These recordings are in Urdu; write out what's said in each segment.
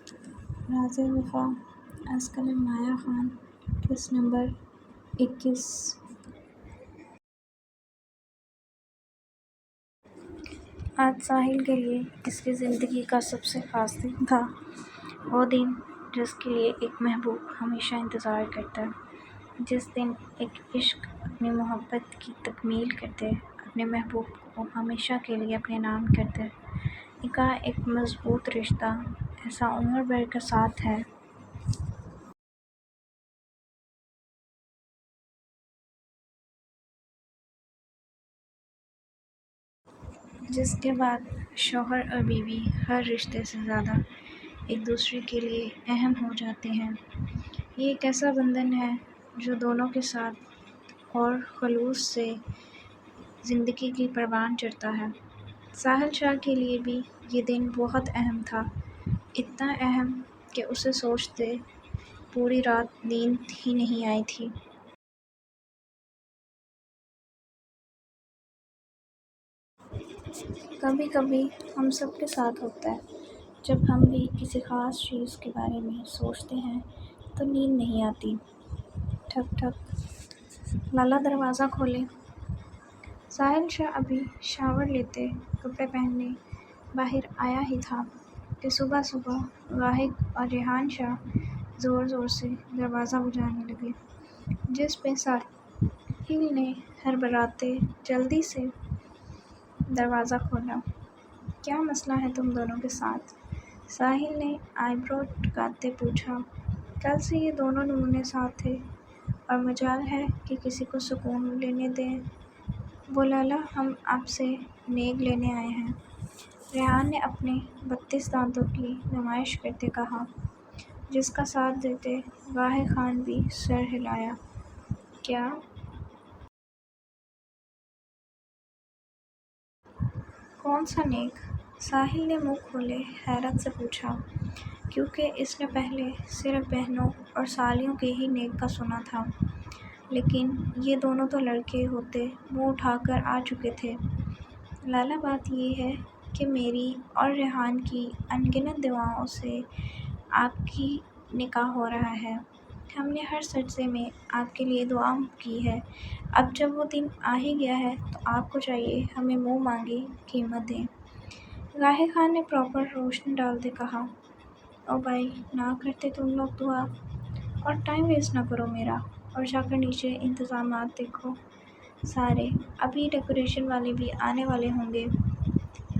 راز وفا از قلم مایا خان قسط نمبر 21۔ آج ساحل کے لیے اس کی زندگی کا سب سے خاص دن تھا، وہ دن جس کے لیے ایک محبوب ہمیشہ انتظار کرتا ہے، جس دن ایک عشق اپنی محبت کی تکمیل کرتے، اپنے محبوب کو ہمیشہ کے لیے اپنے نام کرتے۔ نکاح ایک مضبوط رشتہ، ایسا عمر بھر کا ساتھ ہے جس کے بعد شوہر اور بیوی ہر رشتے سے زیادہ ایک دوسرے کے لیے اہم ہو جاتے ہیں۔ یہ ایک ایسا بندھن ہے جو دونوں کے ساتھ اور خلوص سے زندگی کی پروان چڑھتا ہے۔ ساحل شاہ کے لیے بھی یہ دن بہت اہم تھا، اتنا اہم کہ اسے سوچتے پوری رات نیند ہی نہیں آئی تھی۔ کبھی کبھی ہم سب کے ساتھ ہوتا ہے، جب ہم بھی کسی خاص چیز کے بارے میں سوچتے ہیں تو نیند نہیں آتی۔ ٹھک ٹھک، لالا دروازہ کھولیں۔ ساحل شاہ ابھی شاور لیتے، کپڑے پہننے باہر آیا ہی تھا کہ صبح صبح واحد اور ریحان شاہ زور زور سے دروازہ بجانے لگے، جس پہ ساحل نے ہڑبڑاتے جلدی سے دروازہ کھولا۔ کیا مسئلہ ہے تم دونوں کے ساتھ؟ ساحل نے آئی برو ٹکاتے پوچھا۔ کل سے یہ دونوں نمونے ساتھ تھے اور مجال ہے کہ کسی کو سکون لینے دیں۔ وہ لالا، ہم آپ سے نیک لینے آئے ہیں، ریحان نے اپنے 32 دانتوں کی نمائش کرتے کہا، جس کا ساتھ دیتے واحد خان بھی سر ہلایا۔ کیا؟ کون سا نیک؟ ساحل نے منہ کھولے حیرت سے پوچھا، کیونکہ اس نے پہلے صرف بہنوں اور سالیوں کے ہی نیک کا سنا تھا، لیکن یہ دونوں تو لڑکے ہوتے منہ اٹھا کر آ چکے تھے۔ لالا، بات یہ ہے کہ میری اور ریحان کی ان گنت دعاؤں سے آپ کی نکاح ہو رہا ہے۔ ہم نے ہر سجدے میں آپ کے لیے دعا کی ہے، اب جب وہ دن آ ہی گیا ہے تو آپ کو چاہیے ہمیں منہ مانگی قیمت دیں۔ واحد خان نے پراپر روشنی ڈالتے کہا، او بھائی، نہ کرتے تم لوگ دعا، اور ٹائم ویسٹ نہ کرو میرا، اور جا کر نیچے انتظامات دیکھو سارے، ابھی ڈیکوریشن والے بھی آنے والے ہوں گے۔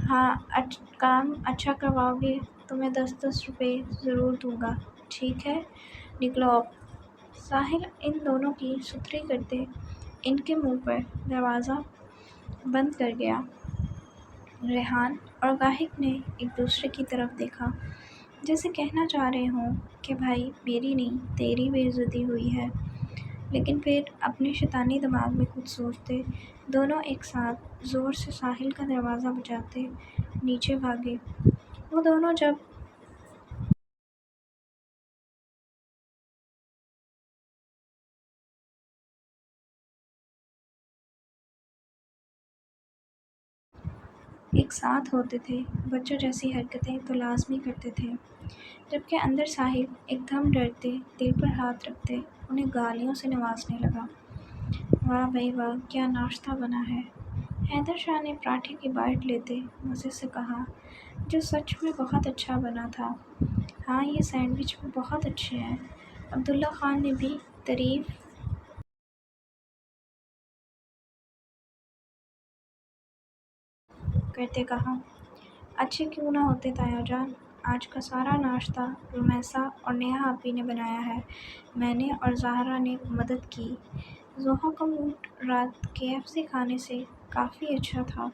ہاں، کام اچھا کرواؤ گے تو میں 10 روپے ضرور دوں گا، ٹھیک ہے؟ نکلو اب۔ ساحل ان دونوں کی ستھری کرتے ان کے منہ پر دروازہ بند کر گیا۔ ریحان اور واحد نے ایک دوسرے کی طرف دیکھا، جیسے کہنا چاہ رہے ہوں کہ بھائی میری نہیں تیری بے عزتی ہوئی ہے، لیکن پھر اپنے شیطانی دماغ میں کچھ سوچتے دونوں ایک ساتھ زور سے ساحل کا دروازہ بجاتے نیچے بھاگے۔ وہ دونوں جب ایک ساتھ ہوتے تھے، بچوں جیسی حرکتیں تو لازمی کرتے تھے، جبکہ اندر ساحل ایک دم ڈرتے دل پر ہاتھ رکھتے انہیں گالیوں سے نوازنے لگا۔ واہ بھائی واہ، کیا ناشتہ بنا ہے! حیدر شاہ نے پراٹھے کی بائٹ لیتے مزے سے کہا، جو سچ میں بہت اچھا بنا تھا۔ ہاں، یہ سینڈوچ بھی بہت اچھے ہیں، عبداللہ خان نے بھی تعریف کرتے کہا۔ اچھے کیوں نہ ہوتے تایا جان، آج کا سارا ناشتہ رمیسا اور نیہا آپی نے بنایا ہے، میں نے اور زہرا نے مدد کی۔ زوہا کا موڈ رات KFC کھانے سے کافی اچھا تھا،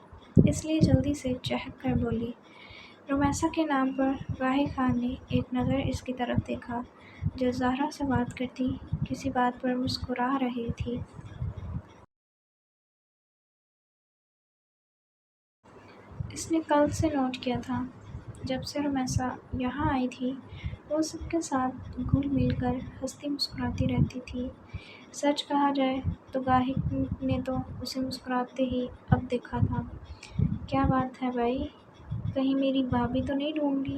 اس لیے جلدی سے چہک کر بولی۔ رمیسا کے نام پر واحد خان نے ایک نظر اس کی طرف دیکھا جو زہرا سے بات کرتی کسی بات پر مسکرا رہی تھی۔ اس نے کل سے نوٹ کیا تھا، جب سے رمیسا یہاں آئی تھی وہ سب کے ساتھ گھل مل کر ہنستی مسکراتی رہتی تھی۔ سچ کہا جائے تو واحد نے تو اسے مسکراتے ہی اب دیکھا تھا۔ کیا بات ہے بھائی، کہیں میری بھابھی تو نہیں ڈھونڈ لی؟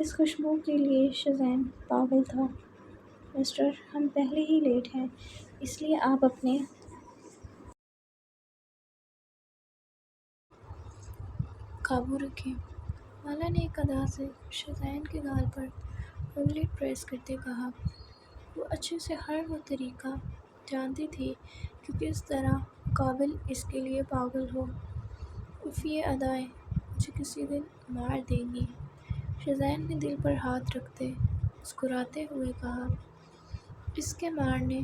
اس خوشبو کے لیے شزین پاگل تھا۔ مسٹر، ہم پہلے ہی لیٹ ہیں، اس لیے آپ اپنے قابو رکھیں۔ مالا نے ایک ادا سے شزین کے گال پر انگلی پریس کرتے کہا۔ وہ اچھے سے ہر وہ طریقہ جانتی تھی کہ کس طرح قابل اس کے لیے پاگل ہو۔ اف، یہ ادائیں مجھے کسی دن مار دیں گی۔ شزین نے دل پر ہاتھ رکھتے مسکراتے ہوئے کہا۔ اس کے مارنے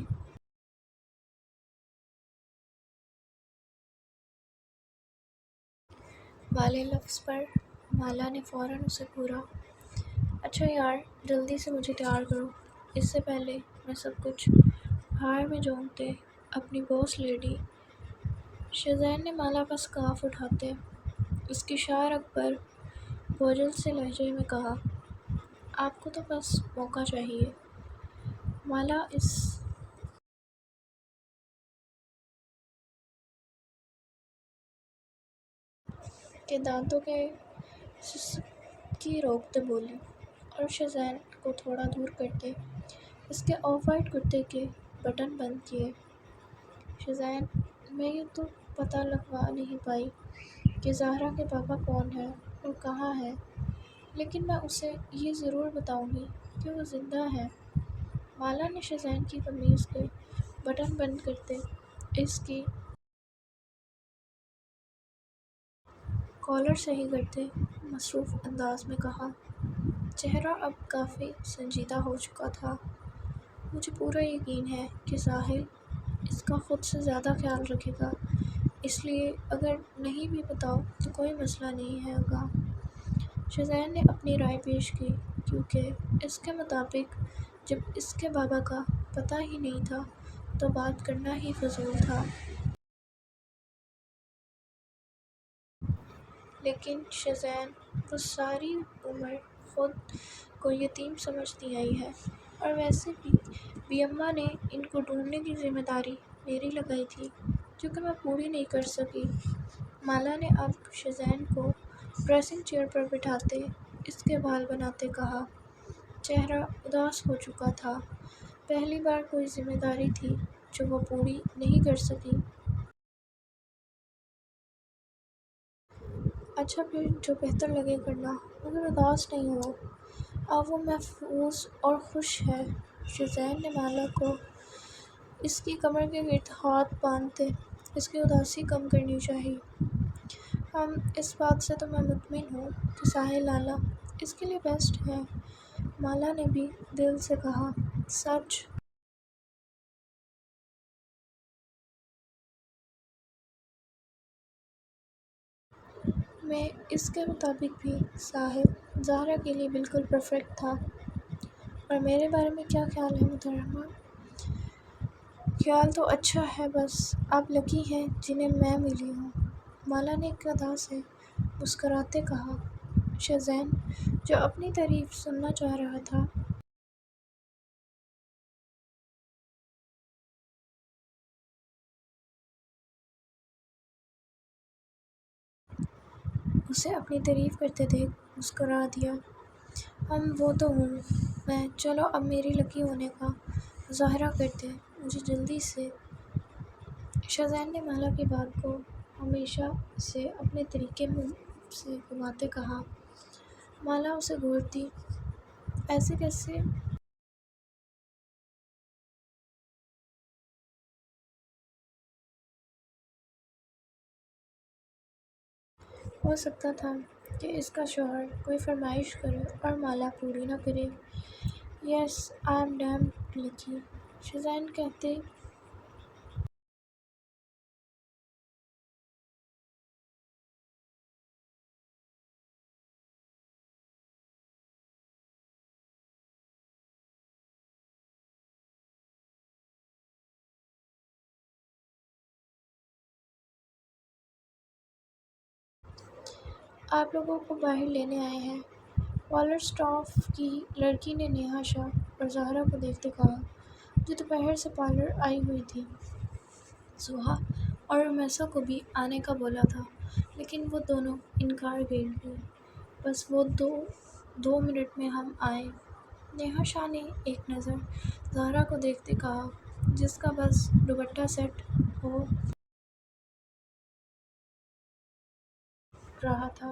والے لفظ پر مالا نے فوراً اسے پورا۔ اچھا یار، جلدی سے مجھے تیار کرو، اس سے پہلے میں سب کچھ بھاڑ میں جھونک دے اپنی باس لیڈی۔ شزین نے مالا کا سکارف اٹھاتے اس کی شاہ رگ پر بوجھل سے لہجے میں کہا۔ آپ کو تو بس موقع چاہیے۔ مالا اس کے دانتوں کے سسکی روکتے بولی اور شزین کو تھوڑا دور کرتے اس کے آف وائٹ کرتے کے بٹن بند کیے۔ شزین، میں یہ تو پتہ لگوا نہیں پائی کہ زہرا کے پاپا کون ہیں اور کہاں ہیں، لیکن میں اسے یہ ضرور بتاؤں گی کہ وہ زندہ ہیں۔ مالا نے شزین کی قمیض کے بٹن بند کرتے اس کی کالر صحیح کرتے مصروف انداز میں کہا۔ چہرہ اب کافی سنجیدہ ہو چکا تھا۔ مجھے پورا یقین ہے کہ ساحل اس کا خود سے زیادہ خیال رکھے گا، اس لیے اگر نہیں بھی بتاؤ تو کوئی مسئلہ نہیں ہے گا۔ شزین نے اپنی رائے پیش کی کیونکہ اس کے مطابق جب اس کے بابا کا پتہ ہی نہیں تھا تو بات کرنا ہی فضول تھا۔ لیکن شزین، وہ ساری عمر خود کو یتیم سمجھتی آئی ہے، اور ویسے بھی بیماں نے ان کو ڈھونڈنے کی ذمہ داری میری لگائی تھی جو کہ میں پوری نہیں کر سکی۔ مالا نے اب شزین کو ڈریسنگ چیئر پر بٹھاتے اس کے بال بناتے کہا۔ چہرہ اداس ہو چکا تھا، پہلی بار کوئی ذمہ داری تھی جو وہ پوری نہیں کر سکی۔ اچھا پھر جو بہتر لگے کرنا، مگر اداس نہیں ہو۔ اب وہ محفوظ اور خوش ہے۔ شزین نے مالا کو اس کی کمر کے گرد ہاتھ باندھتے اس کی اداسی کم کرنی چاہی۔ اس بات سے تو میں مطمئن ہوں کہ ساحل لالا اس کے لیے بیسٹ ہے۔ مالا نے بھی دل سے کہا۔ سچ؟ میں اس کے مطابق بھی ساحل زہرا کے لیے بالکل پرفیکٹ تھا۔ اور میرے بارے میں کیا خیال ہے محترمہ؟ خیال تو اچھا ہے، بس آپ لکی ہیں جنہیں میں ملی ہوں، مالا نے ایک ادا سے مسکراتے کہا۔ شزین، جو اپنی تعریف سننا چاہ رہا تھا، اسے اپنی تعریف کرتے دیکھ مسکرا دیا۔ وہ تو ہوں میں، چلو اب میری لکی ہونے کا مظاہرہ کرتے مجھے جلدی سے۔ شزین نے مالا کی بات کو ہمیشہ سے اپنے طریقے سے گھماتے کہا۔ مالا اسے گھورتی، ایسے کیسے ہو سکتا تھا کہ اس کا شوہر کوئی فرمائش کرے اور مالا پوری نہ کرے؟ یس، آئی ایم ڈیم لکی، شزین کہتے آپ لوگوں کو باہر لینے آئے ہیں۔ پارلر اسٹاف کی لڑکی نے نیہا شاہ اور زہرا کو دیکھتے کہا، جو دوپہر سے پارلر آئی ہوئی تھی۔ سوہا اور رمیسا کو بھی آنے کا بولا تھا لیکن وہ دونوں انکار کر گئیں۔ بس وہ دو 2 منٹ میں ہم آئے۔ نیہا شاہ نے ایک نظر زہرا کو دیکھتے کہا، جس کا بس دوپٹہ سیٹ ہو رہا تھا،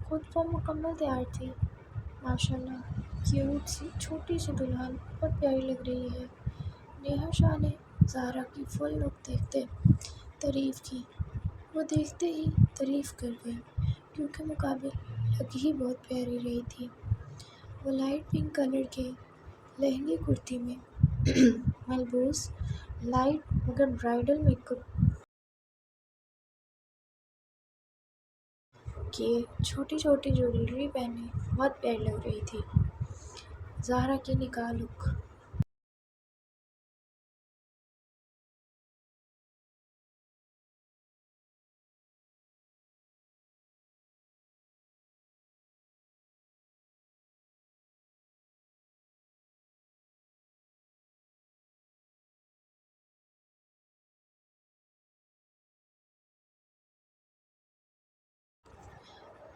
خود وہ مکمل تیار تھی۔ ماشاءاللہ، کیوٹ سی چھوٹی سی دلہن بہت پیاری لگ رہی ہے۔ نیہا شاہ نے زہرا کی فل لک دیکھتے تعریف کی۔ وہ دیکھتے ہی تعریف کر گئی، کیونکہ مقابل لگ ہی بہت پیاری رہی تھی۔ وہ لائٹ پنک کلر کے لہنگے کرتی میں ملبوس لائٹ مگر برائڈل میک اپ کیے چھوٹی چھوٹی جویلری پہنے بہت پیاری لگ رہی تھی۔ زہرا کی نکاح لک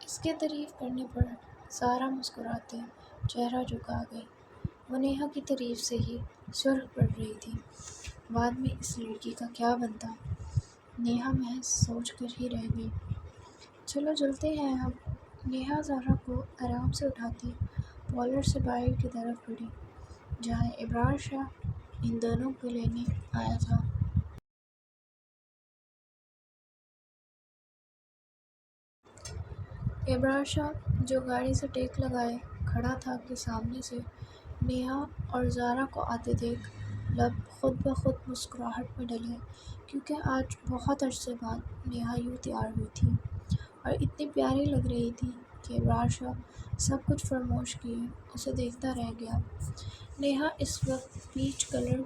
اس کے تعریف کرنے پر زہرا مسکراتے چہرہ جھکا گئی۔ وہ نیہا کی تعریف سے ہی سرخ پڑ رہی تھی۔ بعد میں اس لڑکی کا کیا بنتا، نیہا محض سوچ کر ہی رہ گئی۔ چلو چلتے ہیں اب۔ نیہا زہرا کو آرام سے اٹھاتی پارلر سے باہر کی طرف بڑھی، جہاں ابرار شاہ ان دونوں کو لینے آیا تھا۔ ابرار شاہ جو گاڑی سے ٹیک لگائے کھڑا تھا کے سامنے سے نیہا اور زہرا کو آتے دیکھ لب خود بخود مسکراہٹ میں ڈلے، کیونکہ آج بہت عرصے بعد نیہا یوں تیار ہوئی تھی اور اتنی پیاری لگ رہی تھی کہ ابرار شاہ سب کچھ فراموش کیے اسے دیکھتا رہ گیا۔ نیہا اس وقت پیچ کلر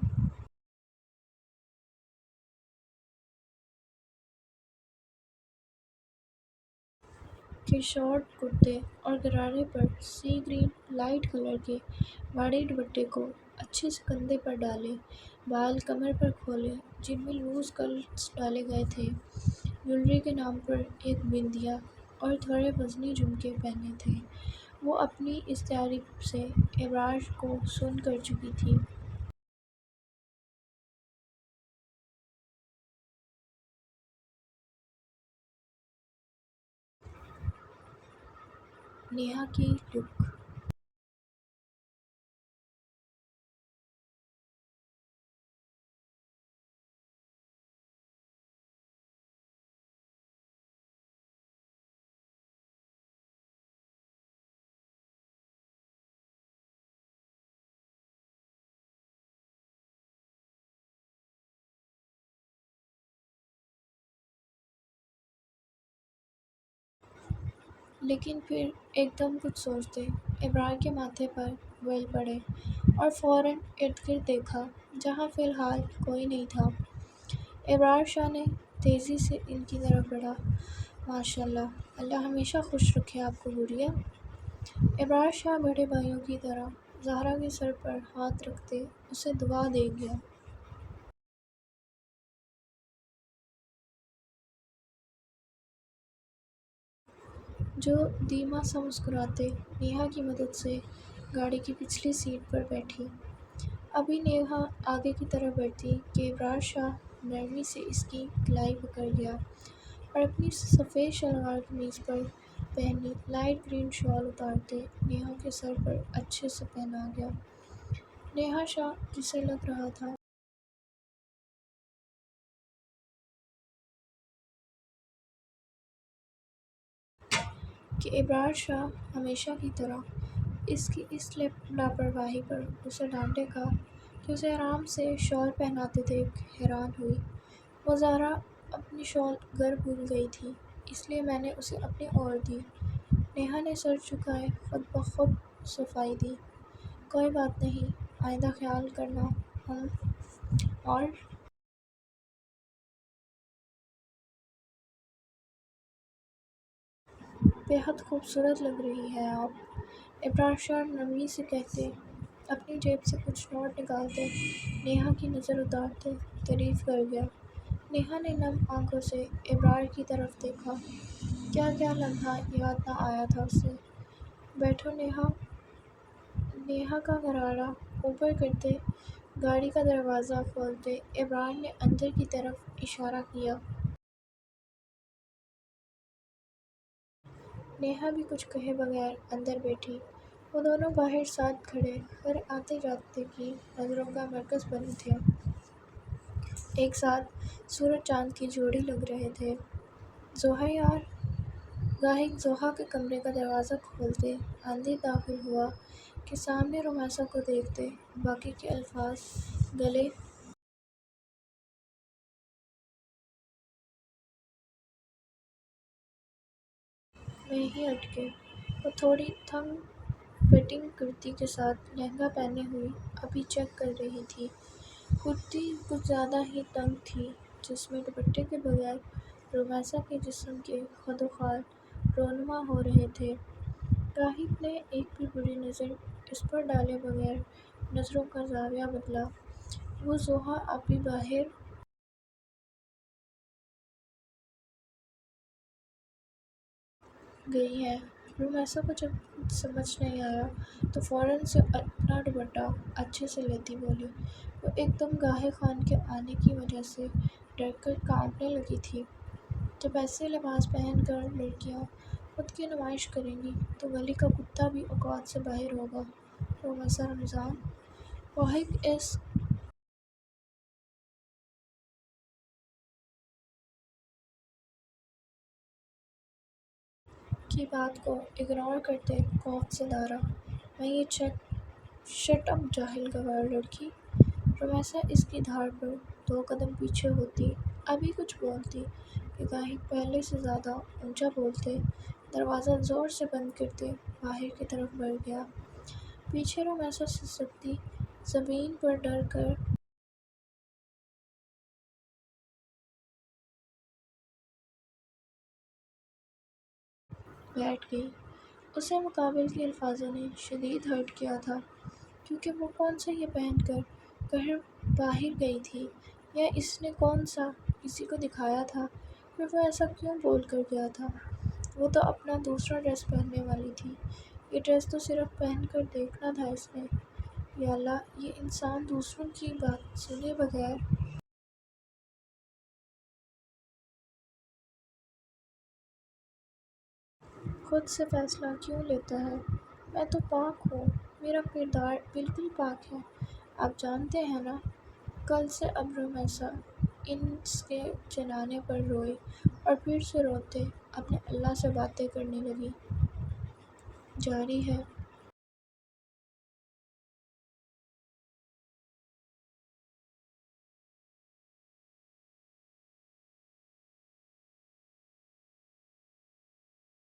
کے شارٹ کرتے اور غرارے پر سی گرین لائٹ کلر کے بڑے دوپٹے کو اچھے سے کندھے پر ڈالے، بال کمر پر کھولے جن میں لوز کرلز ڈالے گئے تھے، جویلری کے نام پر ایک بندیا اور تھوڑے وزنی جھمکے پہنے تھے۔ وہ اپنی اس تیاری سے ابرار کو سن کر چکی تھی۔ نیہا کی لک لیکن پھر ایک دم کچھ سوچتے ابرار کے ماتھے پر بل پڑے اور فوراً ارد گرد دیکھا، جہاں فی الحال کوئی نہیں تھا۔ ابرار شاہ نے تیزی سے ان کی طرف بڑھا۔ ماشاءاللہ، اللہ ہمیشہ خوش رکھے آپ کو گڑیا۔ ابرار شاہ بڑے بھائیوں کی طرح زہرا کے سر پر ہاتھ رکھتے اسے دعا دے گیا۔ جو دھیما سا مسکراتے نیہا کی مدد سے گاڑی کی پچھلی سیٹ پر بیٹھی۔ ابھی نیہا آگے کی طرف بڑھتی کہ ابرار شاہ نرمی سے اس کی کلائی پکڑ گیا اور اپنی سفید شلوار قمیض پر پہنی لائٹ گرین شال اتارتے نیہا کے سر پر اچھے سے پہنا گیا۔ نیہا شاہ، جسے لگ رہا تھا کہ ابرار شاہ ہمیشہ کی طرح اس کی اس لاپرواہی پر اسے ڈانٹے گا کہ اسے آرام سے شال پہناتے دیکھ حیران ہوئی۔ وہ زہرا اپنی شال گھر بھول گئی تھی، اس لیے میں نے اسے اپنی اور دی۔ نیہا نے سر جھکائے خود بخود صفائی دی۔ کوئی بات نہیں، آئندہ خیال کرنا۔ ہم اور بےحد خوبصورت لگ رہی ہیں آپ، ابرار شاہ نرمی سے کہتے اپنی جیب سے کچھ نوٹ نکالتے نیہا کی نظر اتارتے تعریف کر گیا۔ نیہا نے نم آنکھوں سے ابرار کی طرف دیکھا۔ کیا کیا لمحہ یاد نہ آیا تھا اسے۔ بیٹھو نیہا۔ نیہا کا غرارہ اوپر کرتے گاڑی کا دروازہ کھولتے ابرار نے اندر کی طرف اشارہ کیا۔ نیہا بھی کچھ کہے بغیر اندر بیٹھی۔ وہ دونوں باہر ساتھ کھڑے ہر آتے جاتے کی نظروں کا مرکز بنے تھے۔ ایک ساتھ سورج چاند کی جوڑی لگ رہے تھے۔ زوہا یار، گاہک زوہا کے کمرے کا دروازہ کھولتے اندر داخل ہوا کہ سامنے رومیسا کو دیکھتے باقی کے الفاظ گلے میں ہی اٹکے۔ وہ تھوڑی تنگ فٹنگ کرتی کے ساتھ لہنگا پہنے ہوئی ابھی چیک کر رہی تھی۔ کرتی کچھ زیادہ ہی تنگ تھی جس میں دوپٹے کے بغیر رومیسا کے جسم کے خد و خال رونما ہو رہے تھے۔ گاہک نے ایک بھی بری نظر اس پر ڈالے بغیر نظروں کا زاویہ بدلا۔ وہ زوہا ابھی باہر گئی ہے۔ رومیسا کو جب کچھ سمجھ نہیں آیا تو فوراً سے اپنا دوپٹہ اچھے سے لیتی بولی۔ وہ ایک دم گاہک خان کے آنے کی وجہ سے ڈر کر کانپنے لگی تھی۔ جب ایسے لباس پہن کر لڑکیاں خود کی نمائش کریں گی تو گلی کا کتا بھی اوقات سے باہر ہوگا۔ رومیسا رمضان۔ گاہک اس کی بات کو اگنور کرتے خوف سے دھارا۔ میں یہ شٹ اپ جاہل گنوار لڑکی۔ رومیسا اس کی دھار پر 2 قدم پیچھے ہوتی ابھی کچھ بولتی کہ گاہک پہلے سے زیادہ اونچا بولتے دروازہ زور سے بند کرتے باہر کی طرف بڑھ گیا۔ پیچھے رومیسا سسکتی زمین پر ڈر کر بیٹھ گئی۔ اسے مقابل کے الفاظوں نے شدید ہرٹ کیا تھا کیونکہ وہ کون سا یہ پہن کر گھر باہر گئی تھی یا اس نے کون سا کسی کو دکھایا تھا پھر وہ ایسا کیوں بول کر گیا تھا۔ وہ تو اپنا دوسرا ڈریس پہننے والی تھی۔ یہ ڈریس تو صرف پہن کر دیکھنا تھا اس نے۔ یا اللہ، یہ انسان دوسروں کی بات سنے بغیر خود سے فیصلہ کیوں لیتا ہے۔ میں تو پاک ہوں، میرا کردار بالکل پاک ہے۔ آپ جانتے ہیں نا۔ کل سے اب رومیسا اس کے جنانے پر روئی اور پھر سے روتے اپنے اللہ سے باتیں کرنے لگی۔ جاری ہے۔